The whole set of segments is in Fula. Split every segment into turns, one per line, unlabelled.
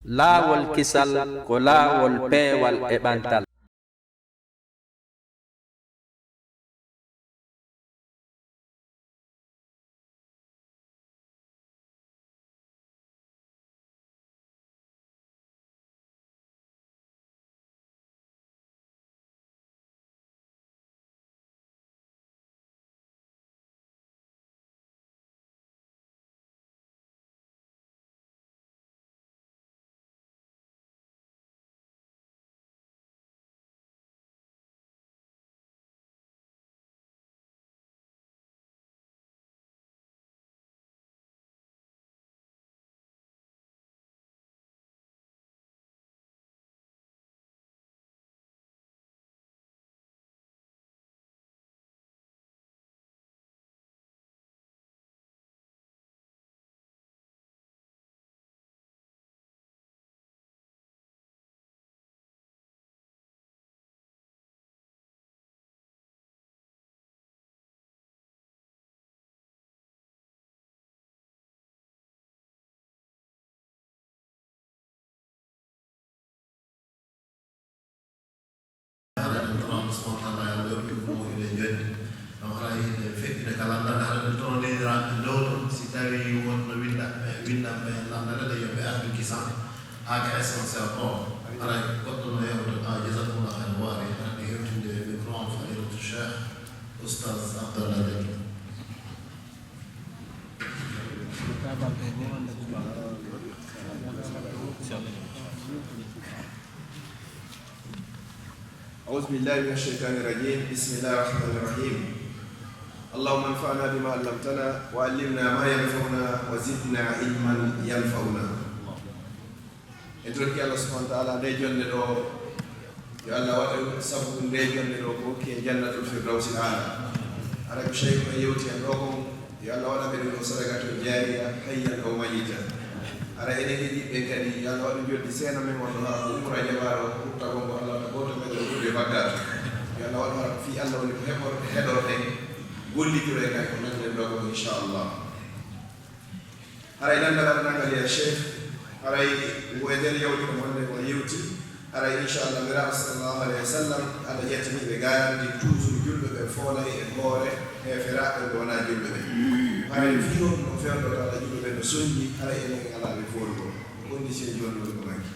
laawol kisal ko laawol peewal e ɓantal.
أعوذ بالله من الشيطان الرجيم. بسم الله الرحمن الرحيم. اللهم انفعنا بما علمتنا وعلمنا ما ينفعنا وزدنا علما ينفعنا. ادرك الله سبحانه وتعالى دي جونde do yo Allah wada sabu de jonde do ko ke jannatul firdaus ala ala ko shay ko yewti en do ko yo Allah wada be do sadaqatul jariya hayyan aw mayitan ara ene hedi be kadi yo Allah wada joddi sena men won ha umra jabaro ko tago ko Allah ta goto men do be bagata yo Allah wada fi Allah woni ko hebor hedorte gollitore kay ko men do ko inshallah ara ila ndala nangal ya sheikh ara wedel yawti ko wonde ko yewti ara inshallah mira sallallahu alaihi wasallam ala yatimi be gaandi toujours julbe be fola e gore e feraɓe wona julbe be ara fiyo no fewdo ala julbe be no soñi ara ene ala be folgo condition joni ko manki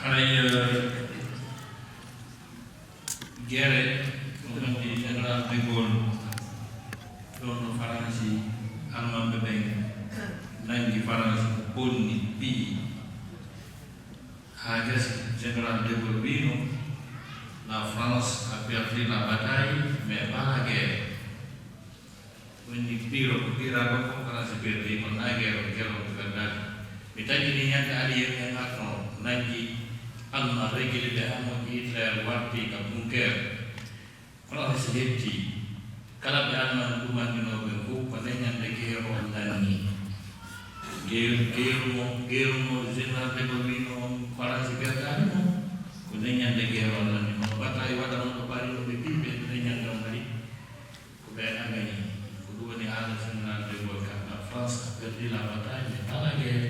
ara gere on di general de Gaulle no faransi almamɓe ɓen nangi France bonni ɓii ha gasi général de Gaulle wino la France a perdu la bataille mais pas la guerre woni ɓiraɗo ko France perdi on na guerre guerre ko verdade mi taƴini ñande allié en Macron nangi alma régili ɓe amoji Hitler warti ka bunker France yetti kala ɓe alman ɗumandinoɓe fof ko leñande guerre on nanni guerre mo général de Gaulle wino France perdani mo ko leñande guerre on nanni mo bataille waɗano ɗo ɓari ɗo ɓe ɓiɓe leñande o mari ko ɓe agani ko ɗum woni haala général de Gaulle kam la France a perdu la bataille mais pas la guerre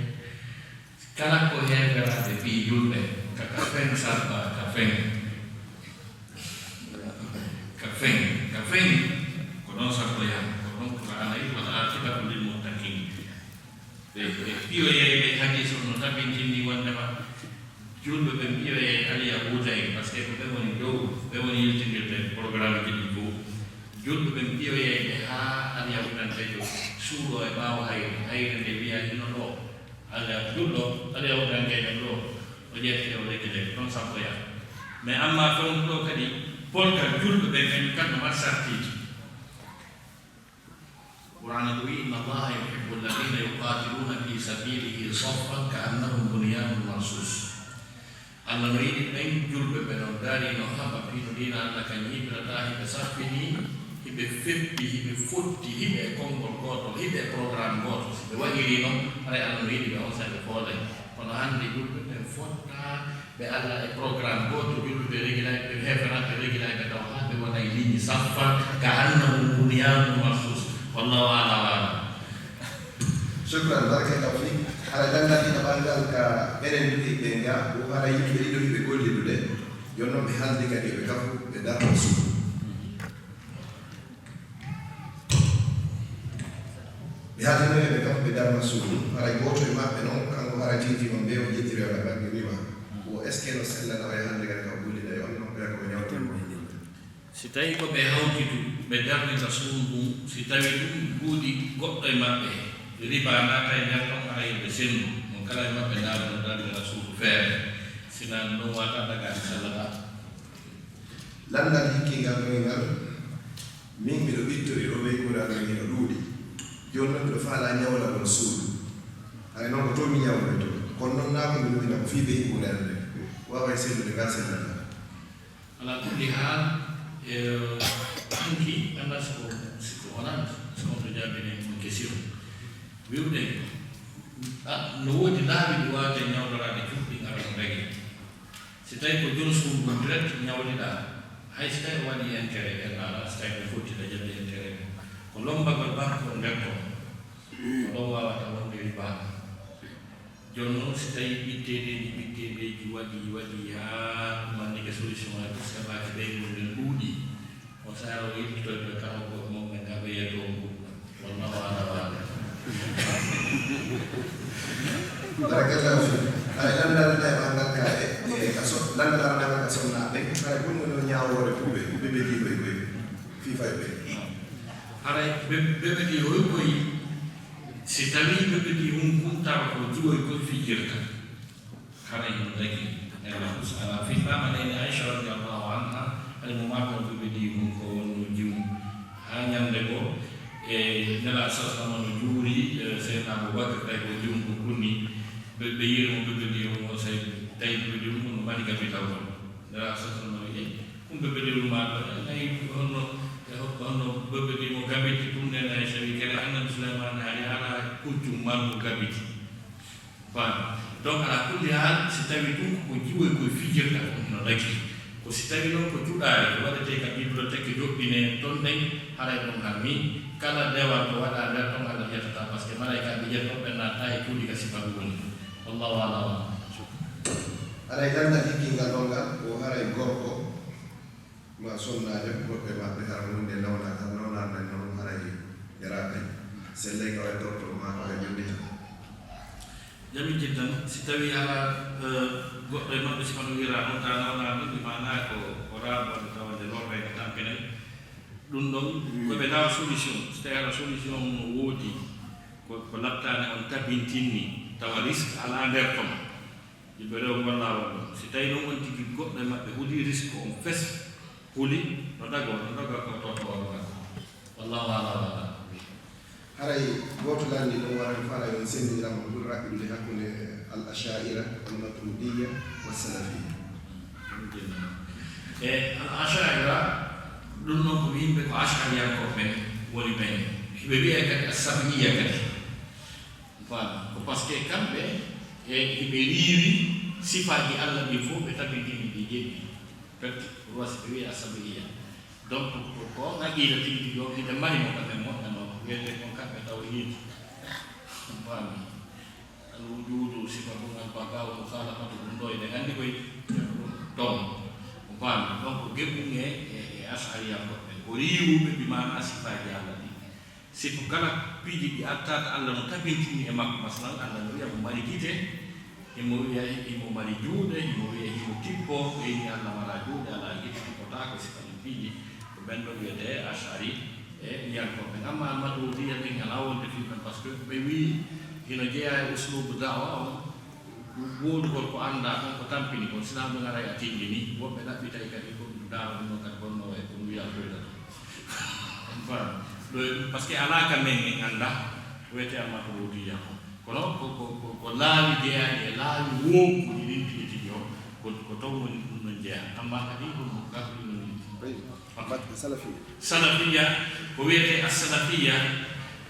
kala ko heɓeraɓe ɓi julɓe kaka fen sarba ka fen non sappiamo, comunque io la attività del montagnino. Io e anche sono stati in quando giunto per io e ali a Udai, perché devono il programma che dico. Giunto per io e ali a Udai, solo e bao hai ne via di non alle a Udai non lo oggetto che non sappiamo. Ma amma con lo che di porta giunto per il canto massati. Quran itu inna Allah yuhibbul ladzina yuqatiluna fi sabilihi saffan ka'annahum bunyanun marsus. Allah nuridi ben julbe ben dari no haba pino dina Allah kan hibra tahi besafini hibe fippi hibe futti hibe kongol goto hibe program goto be wagiri no are Allah nuridi be on sa be fole kono hande julbe ben fotta be Allah e program goto julbe be regila be hefera be regila be taw hande wona lini saffan ka'annahum bunyanun marsus. Wallahu a'lam.
shukran barakallahu fik ala dandati bangal ka enen duɗi ɓe nga o hara yimɓe ɗiɗo ɓe gollidude jonnon ɓe haldi kadi ɓe kafu ɓe darno suudu ɓe haaldinoɓe ɓe kafu ɓe darno suudu haray goto e maɓɓe noon kanko hara tiitima mbe o jettiri wala bange wiwa o est ce que no sellana way hande kadi kam gullida e on noon ɓeya koɓe ñawtemo
si tawi ko ɓe hawtitu ɓe darnita suudu ɗum si tawi ɗum guuɗi goɗɗo e maɓɓe riba naata e nder ɗon ara yimɓe sendu mon kala e maɓɓe darno darnita suudu feere sinan ɗum wata dagani sallata
landal hikkingal ɗoyngal min miɗo ɓittori ɗo weykuraɗo hino ɗuuɗi joni noon miɗo faala ñawlagol suudu hay noon ko to mi ñawle to kono noon naako mi ɗumina ko fii ɓe yimɓunerde wawa sellude ga sellata
ala kulli hal anki anda siko honan siko to jabine mon question wiwde no woodi laabi ɗi wawde ñawdorade cuɓɗi ara no regi si tawi ko joni suudu mum direct ñawdiɗa hay so tawi waɗi intérêt e ala so tawi ɓe fottita jabde intérêt ko lombagol banque o nder ton ko ɗon wawata wonde riba joni noon si tawi ɓitteɗeji waɗi ha ɗumannike solution aji sabaji ɓeygonden ɗuuɗi on sara o yimɓitoɓe kala ko moɓe ngaɓe yeeto ngu wonna wala wala
barakallahu fik ay landal ɗe ɓangal ka e kaso landal arnama ka sonnaɓe hay ɓurno no ñawore ɓuɓe ɓeɓeɗi koye koye fifay ɓe
haray ɓeɓeɗi hoy koye si tawi ɓeɓeɗi humkumtama ko juwoy koye fijirta haray no dagi ala fitnamanene aicha radiallahu anha hay mo makon ɓeɓeɗi mum ko wonno jimu ha ñande go e nela sasama no juuri seydna aboubacre tawi ko jum ko kunni ɓe yirimo ɓeɓeɗi o say tawi ɓeɓeɗi ɗum no mbaɗi capital kon nela sasama ƴeyi ɗum ɓeɓeɗi ɗumaɗo nayi honno ɓeɓeɗi mo gabiti ɗum nena e sawi kene annabi souleymane hari ala kuccum marko gabiti ban donc ala kulli hal si tawi ɗum ko jiwoy koye fijirta on no dagi ko si tawi noon ko juɗare ko waɗete ka bibliothèque joɓɓine toon ɗen haray ɗon hammi kala dewal ko waɗa nder ɗon Allah yettata par ce que malaikaɓe jettoɓe naata e cuuɗi ka sifa ɗum woni wallahu alam
aɗa gandal hikkingal ɗon ngal o haray gorko ma sonnajo goɗɓe maɓɓe hara hunde nawnarde noon haray yaraɓe selley kawa dorto ma kawa jondita
jami jiddan si tawi ala goɗɗo e maɓɓe sikono wira noon ta nawnarde ɗi mana ko raɓode tawade lorrede tampinen ɗum ɗon koɓe lawa solution so tawi ala solution no woodi ko laɓtane on tabintinni tawa risque ala nder ton yimɓe rew gollawol ɗon si tawi noon on tigi goɗɗo e maɓɓe huuli risque on fes huuli no dago ko toto waɗoga wallahu ala wala
haray goto landi ɗon waran fala yon sendirama ɓuri raɓɓiɗude hakkude al ashaira wal maturidiyya wa salafiyya
e al ashaira ɗum noon ko yimɓe ko ashariyankoɓe woni ɓen hiɓe wiye kadi assabiya kadi voilà ko par ce que kamɓe e hiɓe riiri sifaji allah ɗi fof ɓe tabitini ɗi jeɗɗi pet wasi ɓe wiye assabiya donc ko aqida tigi yo hiɗe mari mo kamɓe moƴƴano wiyete kon kamɓe taw hiiti voilà al wujudu sifatu al baqa'u mukhalafatu ɗum ɗo eɗen anndi koye ɗon voilà donc geɓɓum e ashariyankoɓe ko riiwuɓe mbimana sifaji allah ɗi siko kala piiji ɗi attata allah no tabintini e makko masalan allah no wiya mo mari gite imo wiya imo mari juuɗe imo wiya imo tippo ɓeyni allah mara juuɗe ala gite tippotako sifaji piiji ko ɓen ɗo wiyete ashari e wiyankoɓe amma almadoudiya ɗin ala wonde filmen par ce que ɓe wi hino jeeya e uslubu dawa o woodugol ko annda tan ko tampini kon sina ɓe ngaray a tindini woɓɓe ɗaɓɓitay kadi ko dawa ɗum kadi gonno e kono wiya toyɗata voilà par ce que ala ka men en annda wiyete almadoudiya kono ko laawi jeeyaɗi e laawi wonkuɗi ɗin tigi tigi o ko taw woni ɗum no jeeya amma kadi ɗum gasuɗi no salafiya ko wiyete assalafiya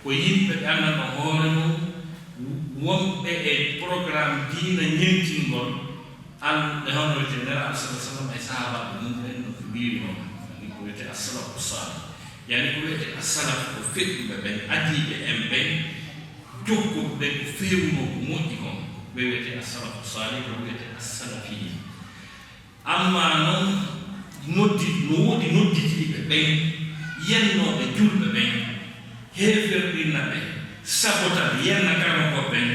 ko yimɓe ɓe anndanɗo hoore mum wonɓe e programme diina ñentingol an e hono wiyete nera al sala sallam e sahabaɓe mum en no ko mbiri noon ni ko wiyete assalafu salih yani ko wiyete assalaf ko feɗɗuɓe ɓen adiɓe en ɓen jokko ɓe ko fewno ko moƴƴi kon ɓe wiyete as-salafu salih ko wiyete as-salafiyya amma noon noddi no woodi nodditiiɓe ɓen yennoɓe julɓe ɓen heeferɗinna ɓe sabotan yenna kano ko ɓen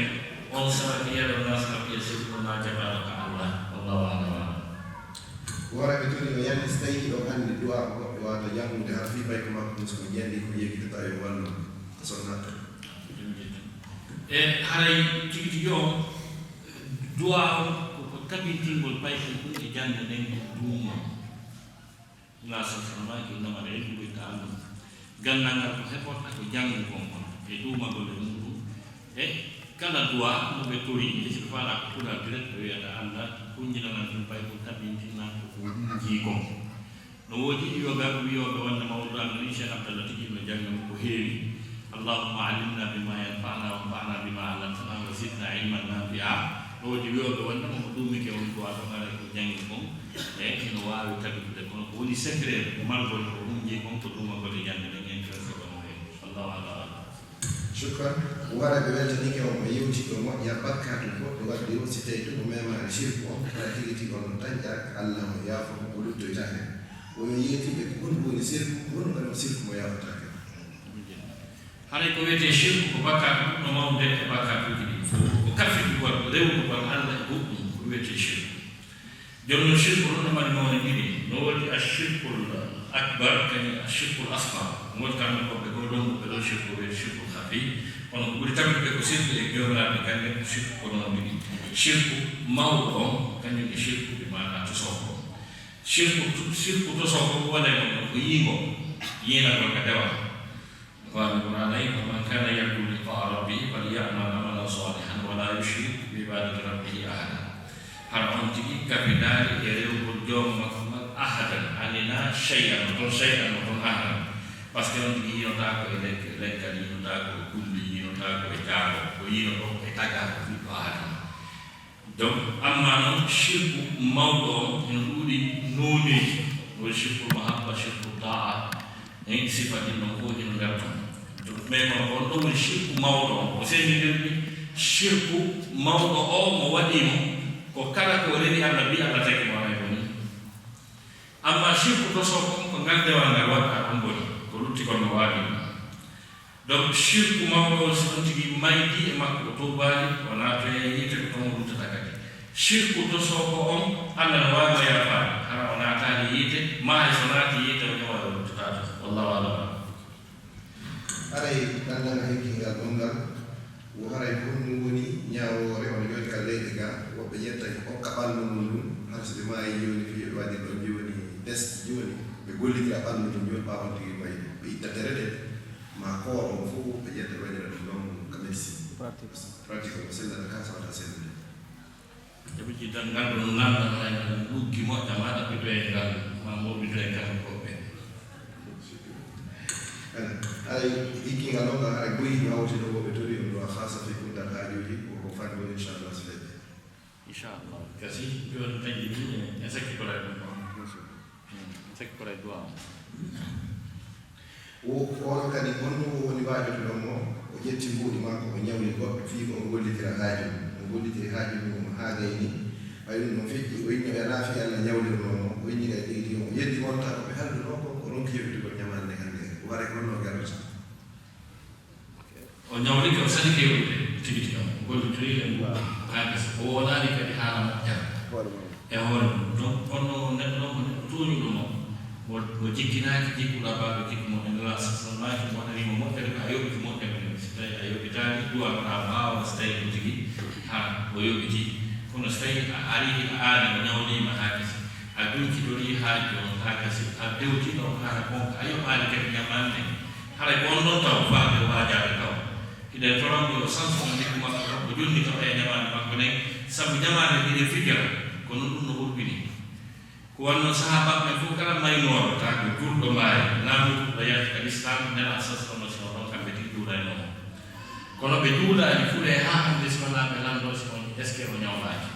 on salafiyya ɗo na salafiyya sirrona jaɓaɗo ka Allah wallahu a'lam
wara ɓe toni o yande so tawi ɗo anndi du'a ko goɗɗo wawata jangude har fi bay ko makko musko jendi ko yekkitata yo wallu sonnato
e haray tigi tigi o du'a ko tabintingol bayko hunde jande nden ko duuma nga sallallahu innama al-ilmu bi-ta'allum gandal ngal ko heɓorta ko janngu kon e duumagol e muɗum e kala du'a no ɓe tori e siko faala ko pulal direct ɓe wiyata Allah hunjinanan ɗum bay ko tabintinna ko jii kon no woodi wiyoɓe wonde mawɗo annabi Cheikh Abdallah tigi no jangam ko heewi allahumma allimna bima yanfa'na wanfa'na bima 'allamtana wa zidna ilman nafi'a no woodi wiyoɓe wonde mo ɗumike on du'a ɗo ngara ko jangi kon e ino waawi tabitude kono ko woni secret malgol ko hunji kon ko duumagol e jande ɗen en kersoɗon he wallahu a'lam
shukran wara ɓe weltanike on mo yewti ɗo moƴƴa bakkatu goɗɗo wadde o si tawi to ko memani shirku on ala tigi tigi on dañƴa Allah mo yaafo o luttoytake o yeytiɓe ko woni woni sirku woni kadi sirku mo yaafatake
haray ko wiyete shirku ko bakkatu no mawde e bakkatuji ɗi fof ko kafiri gol rewdu gol Allah e goɗɗum ko wiyete shirku jonno shirku ɗon no mari mawne ɗiɗi no woodi ashirkul akbar kani ashirkul asghar ngol kamɓe koɓe ko ɗon ɓe ɗon shirku wiyete shirku hafi kono ko ɓuri tabbitude ko sirku e jomiraɓe kamɓe ko shirku ko noon ɗiɗi shirku mawɗo on kañum e shirku ɓe maana tosoko shirku tosoko ko waɗa on ko yiigo yiinagol ka dewa قال القرآن ومن كان يرجو لقاء ربه فليعمل عملا صالحا ولا يشرك بعبادة ربه أحدا هل أنت كبدال يريد اليوم أحدا علينا شيئا وكل أحدا بس كان تجي ينتاكو إليك ينتاكو كل ينتاكو إتاكو وينتاكو إتاكو في أحدا donc amma non shirku mawdo en ɗuuɗi nooneji wo shirku mahabba shirku ta'a en sifati no fof ino ngarton mais kono on ɗo woni shirku mawɗo on o senidirɗi shirku mawɗo o mo waɗimo ko kala ko reni Allah mbi Allah tagi mo hay woni amma shirku to so ko ngandewal ngal waɗa on boni ko lutti kon no waɗi donc shirku mawɗo so ɗon tigi maydi e makko o tobali o naata e yiite ko tomo luttata kadi shirku to so ko on Allah no wawi mo yafaade hara o naatani yiite ma e so naati yiite o ñawa o luttata wallahu a'lam
haray ɗannanga hekkingal ɗon ngal wo haray honɗum woni ñawoore ono joni ka leydi ga woɓɓe ƴettaki hokka ɓallu mum ɗum har so ɓe maayi joni fiyoɓe waɗi ɗon joni test joni ɓe gollitira ɓallu ɗum joni ɓawan tigi mayi ɓe itta tere ɗe ma koor on fof ɓe ƴetta waɗira ɗum ɗon ka médecine pratique o sellata ka sawata sellude
eɓe jitan ngal ɗo namda hay luggi moƴƴa ma ɗaɓɓito e ngal ma moɓito e kala koɓe
haray hikkingal ɗon ngal haray ɓoyi hawti ɗo woɓe tori on ɗo a hasa fi kundal haajuji koko fati woni inchallah so leɗɗe
inchallah kasi joni taƴi ni e sakki koray ɗum on sakki koray duwa
o oɗo kadi honɗum o woni waajoto ɗon o o ƴetti mbuuɗi makko o ñawli goɗɗo fii ko o gollitira haaju o gollitiri haaju mum haa gayni way ɗum no feƴƴi o yiñi ɓe naafi Allah ñawlirnomo o yiñi e ɗiɗi o yeddi wonta ko ɓe halduno ko ko ronki yeɓitugol ñamande hannde o ware honno garata
o ñawlike o sani kewɗe tigi tigi o gollitori e mbuɗ haagasi o wonani kadi haala moƴƴata e hoore mum donc onno neɗɗo ɗon ko neɗɗo tooñuɗo mo mo jikkinaaki jikkuɗa baaɓe jikku mo en sallallahu mo waɗanimo moƴƴere ko a yoɓiti moƴƴere so tawi a yoɓitani duwa ko a mbaawa so tawi ɗum tigi ha o yoɓiti kono so tawi a ari a aani o ñawlima haakasi a dunkitori haaji on haakasi a dewtino on haala konka a yoɓaani kadi ñamande haray ko on ɗon taw faade waajaade taw hiɗen toranɓe o sanson jikku makko o jonni taw e ñamande makko nden sabu ñamande ɗiɗe fijara kono ɗum no ɓurɓini ko wanno sahabaɓe fof kala maynooɓe ta ko julɗo maayi naamuɗo ɗo yalti ka l'islam nela sasano sino ɗon kamɓe tigi duuɗanoo kono ɓe duuɗaani fuɗe haa hannde si wonaa ɓe lanndoo si on est ce que o ñawlaaki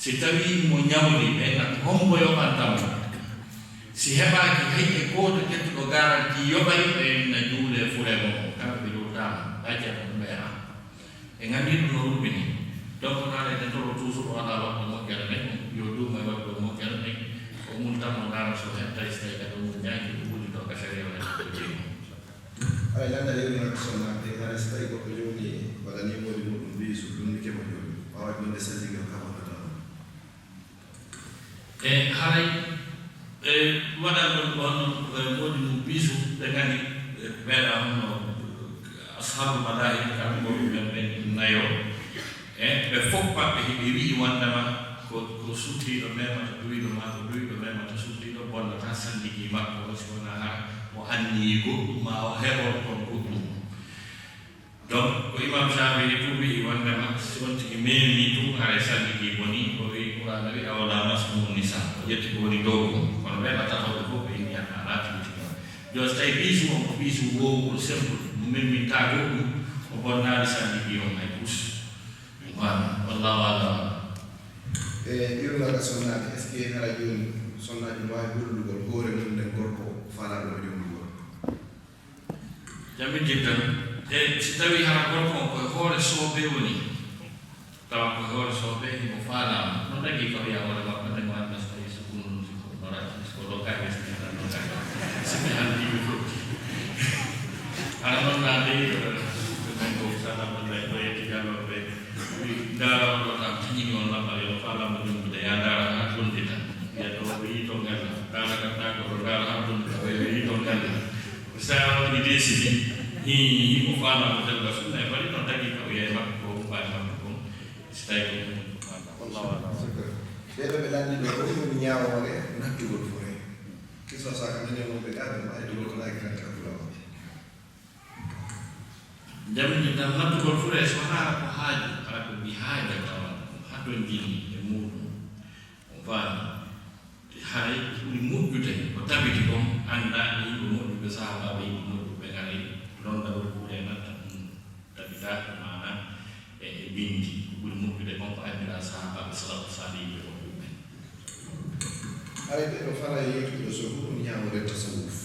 si tawii mo ñawli ɓe ngam hombo yoɓantamo si heɓaaki hay e gooto ƴettuɗo garanti yoɓay ɓe na juule fure mo kamɓe ɓe duuɗaama ɗaƴƴata ɗum ɓe han e ngandi ɗum no ruɓini donc naane ne toro toujours o ala waɗɗo moƴƴere nden yo ɗum e waɗɗo moƴƴere nden o mum tan o naara so hen tawi so tawi kadi o mum ñaagi ɗum woni ɗo gasere o hen ko jeeyi
ay landa yewna sonnade hara so tawi goɗɗo joni waɗani modi muɗum wi so ɗum ni keɓa joni wawa ɗum nde salligal ka wonnata
e haray waɗan ɗon ɗon modi mum bisu ɓe gandi ɓeeɗa honno ashabu madahib kamɓe goɓe men ɓe nayo e ɓe fof maɓɓe heɓe wii wondema ko suttiɗo memata duwiɗo ma ko duwiɗo memata suttiɗo bonnata sandigi makko si wona ha o anni goɗɗum ma o heɓon kon goɗɗum donc ko imam Shafi'i fu wii wondema si won tigi memi tum haray sandigi boni o wi qur'ana wi awla masmu nisa o ƴetti ko woni dow ɗum kono weɓatakoɓe fof ɓe yimi a laatimitima joni so tawi biisu on ko biisu wowgol simple memminta goɗɗum o bonnaade sandigi on hay pus voilà wallahu alam
e ɓirnaga sonnade est ce que hara joni sonnaji mbawi gollugol hoore mum nden gorko falaɗo e jomɗugol
jammi jiddan e si tawi hara gorko on koye hoore soobe woni tawa koye hoore soobe himo faalama no ɗagi ko wiya hoore makko nde mo annas tawi so ɗum siko norati ko ɗo kake siɗan ɗo kake simi handiɓe fof hara noon naade men ko salamallah ko yetti jalloɓe dara ɗo tam tiñini on laɓɓal yo falama jumbude ya dara ha tondita wiya ɗo o yii to ngella dara gattako ɗo dara ha tondita o yii to ngella sa waɗi décidi himo falama delga sunna e waɗi noon tagi ka o yiye makko ko mbawi makko kon si tawi ko wallahu alam
ɓeɗo ɓe landiɗo ko ɗum ñawore nattugol fore kiso saka dañonoɓe gaɓe ma e dugol ko laki ranta fulawa
jamni tan nattugol fure so hara ko haaju ala ko mbi haaja tawa haddo jini e muɗum o faami haray ɓuri moƴƴude ko tabiti ɗon annda yimɓe moƴƴuɓe sahabaɓe yimɓe moƴƴuɓe gari londawol kuuɗe natta ɗum tabitaɗo mana e bindi ko ɓuri moƴƴude kon ko andira sahabaɓe salafu saliɓe moƴƴuɓe
haray ɓeɗo fala yettuɗo so ɗum ñawore tasawuf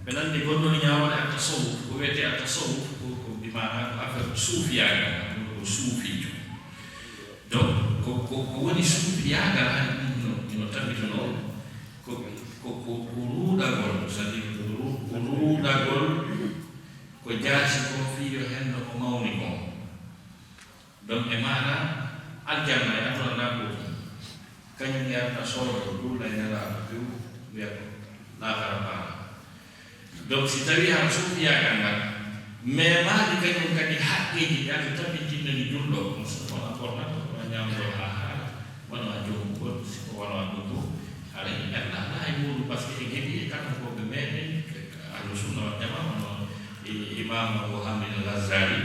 ɓe nandi gonɗon ñawore a tasawuf ko wiyete a tasawuf ko bimana ko affaire suufiyagal ko suufijo donc ko woni suufiyagal hani ɗum no tabitono ko ruuɗagol c'est à dire ko ruuɗagol ko jaasi ko fiyo henno ko mawni kon donc e maana aljanna e aduna gotum kañum yarta soodo ɗuuɗa e nelaɗo few wiya ko laakara baara donc si tawi han suufiyagal ngal mais maadi kañum kadi haqqeji yake tabitinnani julɗo wona pornata wona ñamdo ha haala wona jomugol siko wona ɗum fof haɗa ella ala e muɗum par ce que e geɗi e katakoɓe meɗen ahlusunna wal jama wono imam Muhammad al-Ghazali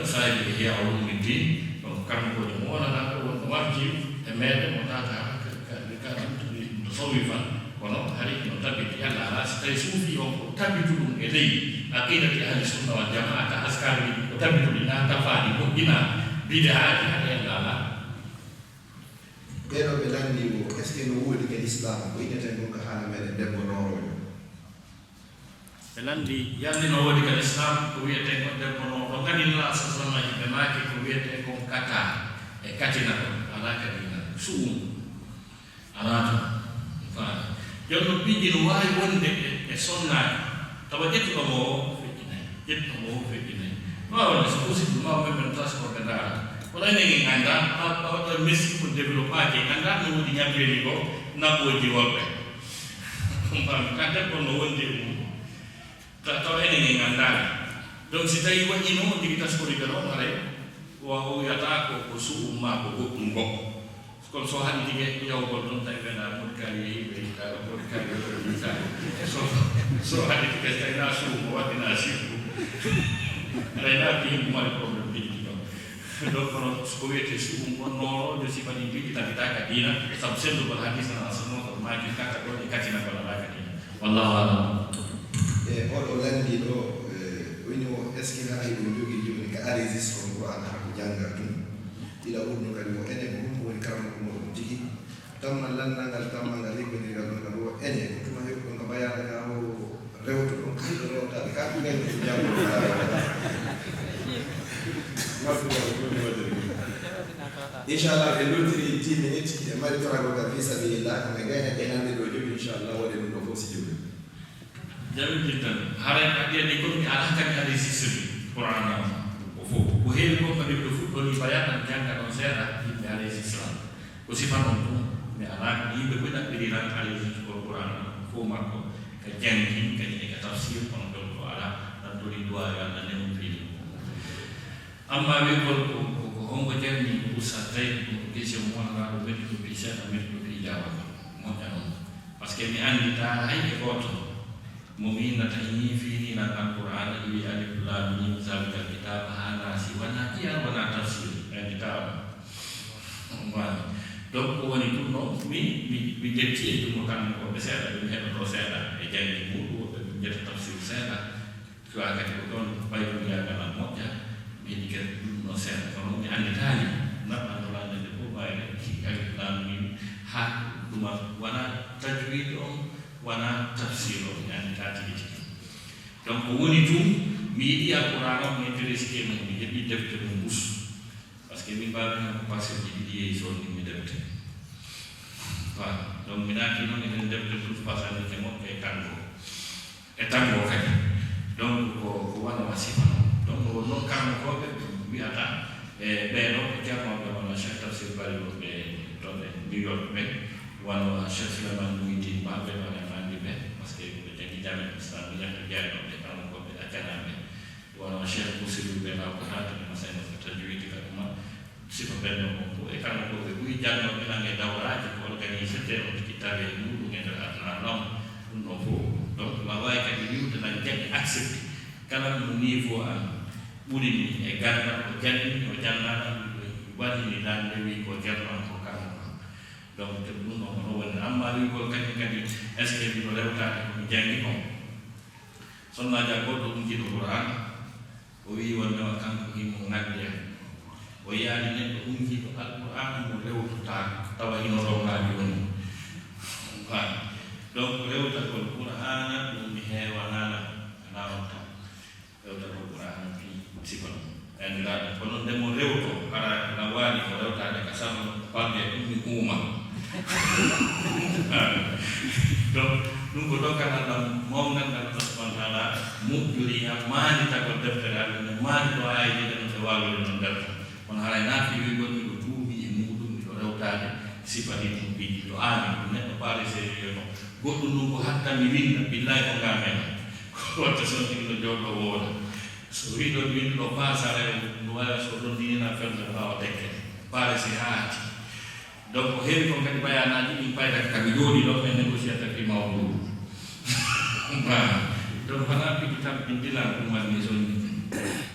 sahibi Ihya Ulumuddin donc kamɓe ko ɗum wonana ɗo wonko warji e meɗen mo tata tasawifan kono hari no tabiti alla ala so tawi suufi on ko tabitu ɗum e leydi aqidati ahli sunna wal jamaa ta askari ko tabitu ɗi na tafaɗi moƴƴina bidaaji haɗa ella ala
ɓeɗo ɓe landimo est ce que no woodi ke islam ko inneten ɗum ko haala meɗen debbo norojo
ɓe landi yalli no woodi kadi islam ko wiyete ko debbo no ɗo ganina sa sallam ɓe maaki ko wiyete kon kata e katina ɗo ala kadina suum ala to faala jonno piiji no waawi wonde e sonnaaki tawa ƴettuɗomo o feƴƴinayi ƴettuɗomo o feƴƴinayi ma wonde so possible ma women transport ɓe ndaara kono enen en annda ɗo messi ko développage annda no woodi ñamreeli ko naɓɓooji wolɓe fami ka debbo no wondi e mum tawa enen en anndaani donc si tawi waɗino on jigi taskoride noon haray o wiyata ko su'um ma ko goɗɗum goɗɗo kono so hani tigi yawgol ɗon tawi wena moɗikali yehiɓe kala moɗikali yitali so hani tigi tawina suumo waɗina sirku rayna ki yimɓe mari probléme ɗiɗi ɗon donc kono ko wiyete suum on norojo sifani piɗi tabitaka dina saabu sendugol hadis na asano ko maki kaka ɗon e katinagol alaka dina wallahu alam
e oɗo landiɗo woni o est ce que haray ɗum jogui joni ko arésis on qouran ha ko janggal ɗum ila urno kadi o ene ko ɗum woni karamako moɗum tigi tamma landalngal tammalngal liggodigal ɗon kadi o ene ko tuma heɓi ɗon ko mbayana ka o rewto ɗon ko yiɗo rewtade ka ɗum gandi ko janggo inchallah en loltiri 10 minutes e mari torago ga fi sabilillah kamɓe gayna ɓenande ɗo jogi inchallah waɗi ɗum ɗo fof si jogi
jawdi tan haray adiyani ko mi ala kan hadi sisri qur'ana o fo ko heewi ko kadi ɗo fuɗɗoni bayatan janga ɗon seeɗa yimɓe alayhi salam ko sifanon ɗum mi ala yimɓe ko ɗaɓɓiriran alayhi qur'ana fo makko ka jangi kadi e ka tafsir kono ɗon ko ala tan tori duwa yo allah newtiri amma wi ko hongo jangi usa tawi ko question wonga ɗo weɗi ɗo pi seeɗa meɗi ɗo pi jawa moƴƴa noon par ce que mi andita hay e goto mo winnata ñiifiirinan alqur'ana wi alif lam mim zalika alkitaba ha naasi wona qiyan wona tafsir anditama wani donc ko woni ɗum ɗon mi jetti e ɗum kankoɓe seeɗa ɓe mi heɓato seeɗa e jangi muɗum woɓɓe ɓe jetta tafsir seeɗa cuwa kadi ko ɗon ɓayduyagal moƴƴa mi yiɗi kadi ɗum ɗo seeɗa kono mi anditani naɓɓandolande nde fof mayre alif lam mim ha ɗuma wona tajwid on wana tafsir o yani tati donc woni tum mi yiɗi alquran o mi intéressé mo mi heɓi defte mo bus parce que mi mbawi ko passé ji ɗiɗi yeeyi sonni mi defte voilà donc mi naati noon eɗen defte tous passani ke moƴƴo e tango kadi donc ko wana wasifa noon donc wonnoon karmokoɓe wiyata e ɓeɗo ko jarnoɓe wona cheikh tafsir bari o ɓe toon e New York ɓe wano cheikh Souleymane Mouhidine Ba ɓe wona parce que ɓe jagi jamen islam ɓe jahta jeynoɓe karmokoɓe accanaɓe wono cheikh Moussirou ɓe law ko hatane masayno ko tajwidi ka ɗuma sifa ɓenno on fo e karmokoɓe ɓuuri jannoɓe nange dawraji ko organisé te on kittaɓe e muɗum e nder aduna ɗon ɗum ɗon fof donc ma wawi kadi wiwtanan jaɓi accepté kala no niveau an ɓuri ni e gandal o janni o jannanam waɗini dande wi ko jerno ko karmoko donc te ɗum ɗon hono woni amma wi ko kadi est ce que mino rewtade komi jangi on sonnaji a goɗɗo ɗum jiɗo qouran o wi wondewa kanko himo ngaddiya o yaani neɗɗo ɗum jiɗo alqouran mo rewtota tawa hino rownaji woni voilà donc rewtagol qur'ana ɗum mi heewanana nawata rewtagol qur'ana fi sifa andiraɗo kono ndemo rewto ara na waali ko rewtade ka sama balɗe ɗum mi uuma donc ɗum ko dokkanal ɗam mawgal Allah subhanahu wa ta'ala moƴƴuri ha maanditagol deftere Allah ne maandi ɗo ayiji ɗe no ɓe waalori noon defta kono haray naati wigol miɗo tuubi e muɗum miɗo rewtade sifani ɗum ɓiɗi ɗo aami ɗum neɗɗo parisé wiyono goɗɗum ɗum ko hatta mi winda billahi ko ngamen ko watta son ɗiɗo jooɗo wooda so wiɗo winɗo pasare no wawi so ɗon ndinina ferde mbawa dekke parisé haati donc heewi ko kadi bayanaji ɗin paytati kadi jooɗi ɗo ɓe négocié taki mawɗum donc hana piɗi tan ɗin bilan ɗum wanni sonni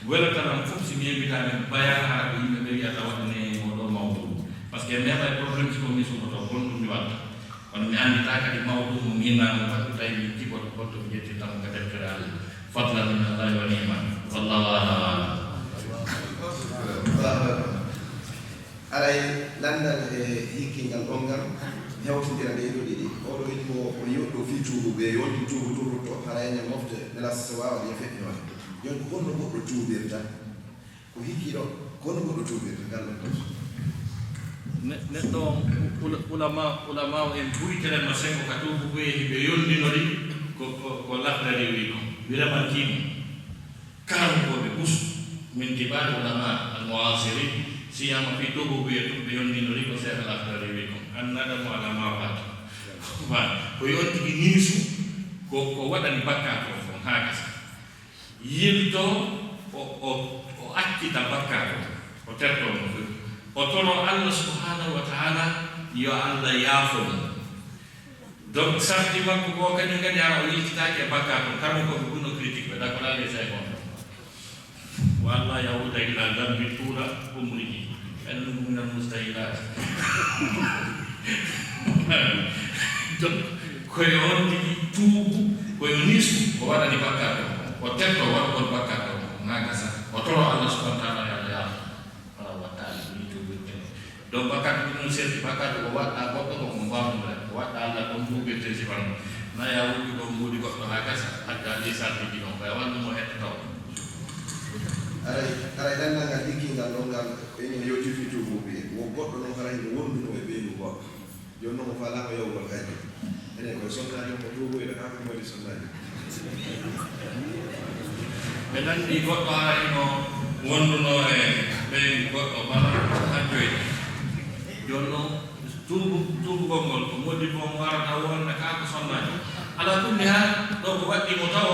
welatanan fof si mi yembitani bayan hara ko yimɓe ɓe wiyata waɗane oɗo mawɗum par ce que neɓa e probléme siko mi sumoto gonɗum mi watta kono mi andita kadi mawɗum mo minama waɗɗu tawi min jigoto goɗɗo mi ƴetti tan ko deftere Allah fadlan min allahi wa niman wallahu ala
aray landal e hikkingal gongal hewtodira nde ɗo ɗiɗi oɗo wi ko o yoɗɗo fi tuuɓe yonti tuubu turrutto harayne mofte belas so wawa ɗe feƴƴi waɗe jon ko honno goɗɗo tuubirta ko hikkiɗo ko honno goɗɗo tuubirta ngal ɗon
neɗɗo ulama o en ɓuyteren no sengo ka tuubu ɓeyi ɓe yondinori ko lafdari wi ɗon wiramantima karankoɓe ɓus min kibaɗe ulama al muasirin siyama fi tuubu ɓeye tum ɓe yondinori ko seeɗa lafdari wi ɗon annaɗamo alama wata voilà ko yontigi niisu ko waɗani bakkato fon ha gasa yilto o accita bakkato o tertono fo o tono Allah subhanahu wa ta'ala yo Allah yaafomo donc sarti makko ko kañum kadi ara o yiltitaki e bakkato kamɓe koɓe ɓurno critique ɓe d'accord ale say on wa Allah yahuda ila dambi tuula umrihi annum min almustahilat donc koye on tigi tuubu koye nisu o waɗani bakkato o terto waɗgol bakkato ha gasa o tono Allah subhanahu wa ta'ala yo yaafo wala wattali ni tuubirte donc bakkato ɗum serti bakkato ko waɗɗa goɗɗo ko mo mbawnude ko waɗɗa Allah kon tuubirte sifanno naya wuɗɗi ɗon mbuuɗi goɗɗo ha gasa adda ɗi sartiji ɗon koye wannumo hettotaw
aray danndangal ɗikkingal ɗon ngal enen yo jufi tuubuɓe wo goɗɗo noon hara hino wonduno e ɓeydu goɗɗo joni noon mo falama yowgol kadi enen koye sonnaji mo tuuboyɗo ha ko modi sonnaji
ɓe nandi goɗɗo hara hino wonduno e ɓeydu goɗɗo bala ha joyi joni noon tuubugol ngol ko modi bo warata wonde ka ko sonnaji ala kulli ha ɗo ko waɗɗimo taw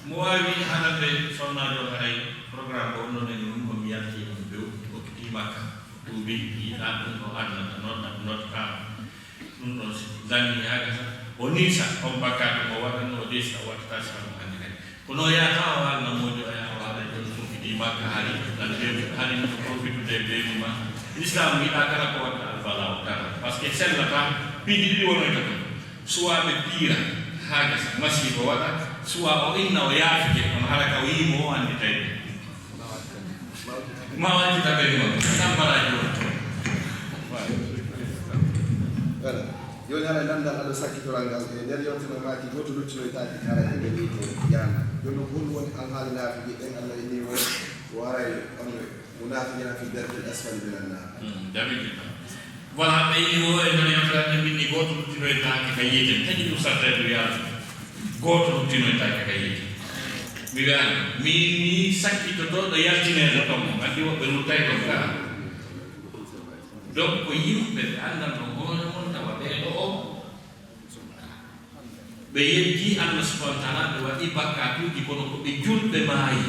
mo wawi hanande sonnajo haray programme ko non en ɗum komi yalti on ɓe hokkiti makka ɗum mbi yiɗa ɗum ko adnata notta kam ɗum ɗon danni yagata o nisa on bakkaɗo o waɗano o desa o wattata sano hande kadi kono yata o halna mojo o yaha o haala joni hokkiti makka haali nan ɓeɓe haali no profitude ɓeydi ma l'islam yiɗa kala ko watta albala o kala par ce que sellata piiji ɗiɗi wonoyta ɗum suwaɓe piira ha gasa masibo waɗa suwa o inna o yaafike on hala ka o yimo o andi tawi ma wancita ɓeydi ma tambaraji won
voilà joni haɗa landal aɗa sakkitoral ngal e nder yewtere maki goto luccinoytaki hara eɓe wiite yanda joni noon hon woni alhaali naafiji ɗen allah ini wo o waray on munafiqina fi darkil asfali min annar
jamii voilà ɓe yino e nder yewtere ɓe mbinni goto luccinoytaki ka yiite taƴi ɗum sartede wiyata goto luccinoytaki ka yiite mi wiyani mi sakkitoto ɗo yaltinede tommo andi woɓɓe luttay ɗo ga donc ko yimɓe ɓe andanto hoore mon tawa ɓeɗo o ɓe yejji allah subahana taala ɓe waɗi bakkatuji kono ko ɓe julɓe maayi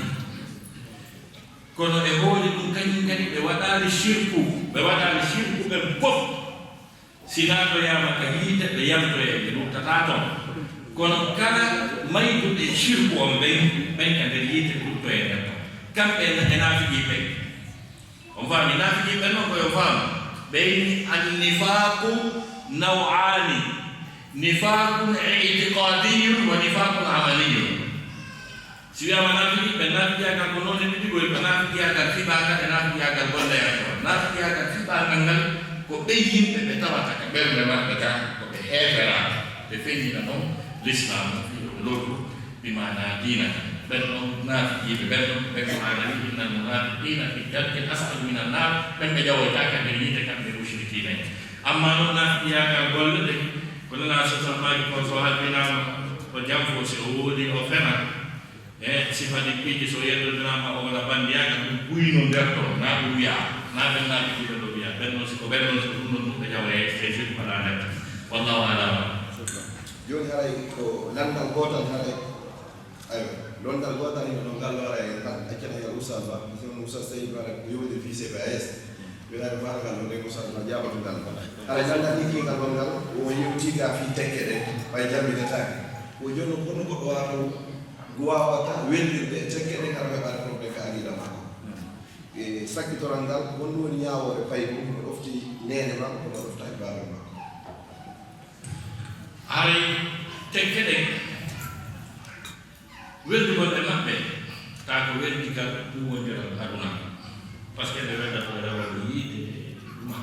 kono e hoore ɗum kañum kadi ɓe waɗali shirku ɓe fof sina to yama ka yiite ɓe yamtoye ɓe luttata toon kono kala mayduɓe shirku on ɓen ka nder yiite luttoye nden toon kamɓe e naafiji ɓen on faami naafiji ɓen noon koyo faama ɓeyni annifaku nawani nifakun itiqadiyun wa nifakun amaliyun si wiyama naafiji ɓe naafiyagal ko noon ɗiɗi goy ɓe naafiyagal fiɓagal e naafiyagal golleyato naafiyagal fiɓagal ngal ko ɓe yimɓe ɓe tawata ka ɓernde maɓɓe ka ko ɓe heeferata ɓe feññina noon l'islam lolu bimana dinaka ɓen ɗon naafijiɓe ɓen ɗon ɓe ko alani innal munafiqina fi darkil asfali min annar ɓen ɓe ƴawoytaka nder yiite kamɓe mushrikina en amma noon naafiyagal golle ɗe ko nana sosalmaji ko so halbinama ko jam fo si o woodi o fena e sifani piiji so yeddodinama o wona bandiyaga ɗum ɓuyno nder to na ɗum wiya na ɓen naafijiɓe ɗo wiya ɓen ɗon siko ɓen ɗon siko ɗum ɗon ɗum ɓe ƴawoye e sik waɗa nder wallahu alama
joni haray ko landal gotal haray ayo londal gotal ino ɗon gallora e accana ngal oustad ba sono oustad tawi bara ko yowdir fi CPAS wiyade mbaɗagal ɗo nde oustad ma jaɓatugal haray landal ɗikkingal ɗon ngal o yewtiga fi tekke ɗe ɓay jambinetake o joni kono goɗɗo wata wawata weldirde e tekke ɗe kara heɓade probléme ka aguiɗa makko e sakkitoral ngal wonɗum woni ñawore paygo no ɗofti nene makko kono ɗoftaki baɓe makko
haray tekke ɗe weldugol e maɓɓe taa ko weldigal ɗumwondiral aduna par ce que ɓe weddata rewal yiide ɗuma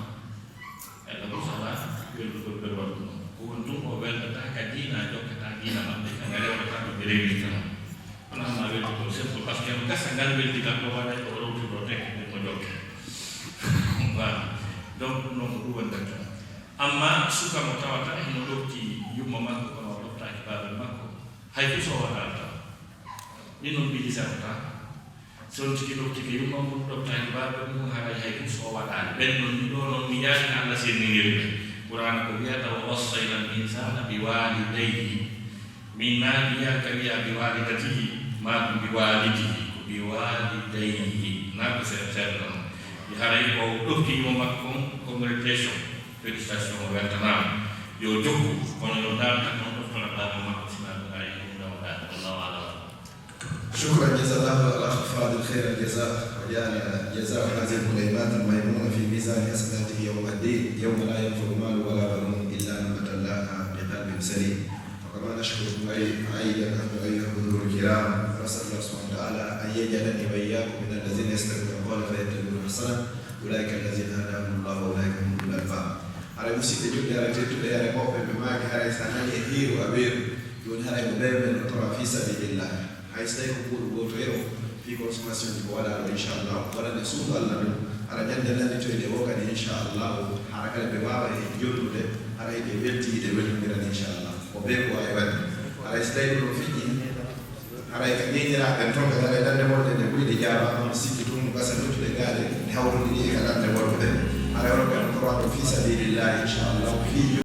ella mosala weldugol ɓerwal ɗum ko won tum o weldata ka diina jokkata diina maɓɓe kaga rewata ɗo ɓe rewitama kono amma weldugol simple par ce que no gasa ngal weldigal ɗo waɗa o rewtiɗo tekke ɗe mo jokke voilà donc ɗum noon ko ɗum wondata amma suka mo tawata hino ɗofti yumma makko kono o ɗoftaki babel makko hay fu so waɗata ni noon ɓiɗi sewta son tigi ɗoftiki yumma mum ɗoftaki babel mum haray hay fu so waɗani ɓen noon ɗi ɗo noon mi yaani allah sennirɓe qur'ana ko wiyata wa wassayna al insana bi walidayhi min naadiyaka wiya bi walidatihi ma ɗum bi walidihi ko bi walidayhi na ko seeɗa noon haray o ɗofti yumma makko congratulation félicitations o weltanama yo jokku kono yo darta noon ɗoftona baba makko sinaɗo ay ɗum dawɗa wallahu alam
شكرا جزا الله الاخ فاضل خير الجزاء وجعل جزاء هذه الكلمات الميمونه في ميزان حسناته يوم الدين يوم لا ينفع مال ولا بنون الا من اتى الله بقلب سليم وكما نشكركم ايضا ايها الحضور الكرام نسال الله سبحانه وتعالى ان يجعلني واياكم من الذين يستمعون القول فيتبعون احسنه اولئك الذين هداهم الله واولئك هم اولو الالباب على مسجد جودة على تيتو على موقع بماك هاي سنة يهير وأبير يقول هاي مبين من ترى في سبيل الله هاي سيكون كل بوتيرو fi consommation ko waɗaɗo inchallah waɗande suudu allah ɗum aɗa ñandananditoyde o kadi inchallah hara kala ɓe wawa e jonnude hara ɓe weltiide weltodiran inchallah o ɓe ko wawi wadde haray so tawi ɗum fiƴƴi haray ko ñeñiraɓen toon ɓe gara e ɗande wolde nde ɓuyɗe jaabama sikki tum gasa luttuɗe gaade hawrude ɗi e ka ɗande wolɓe haray oɗo ɓe on korwaɗo fi sabilillah inchallah fi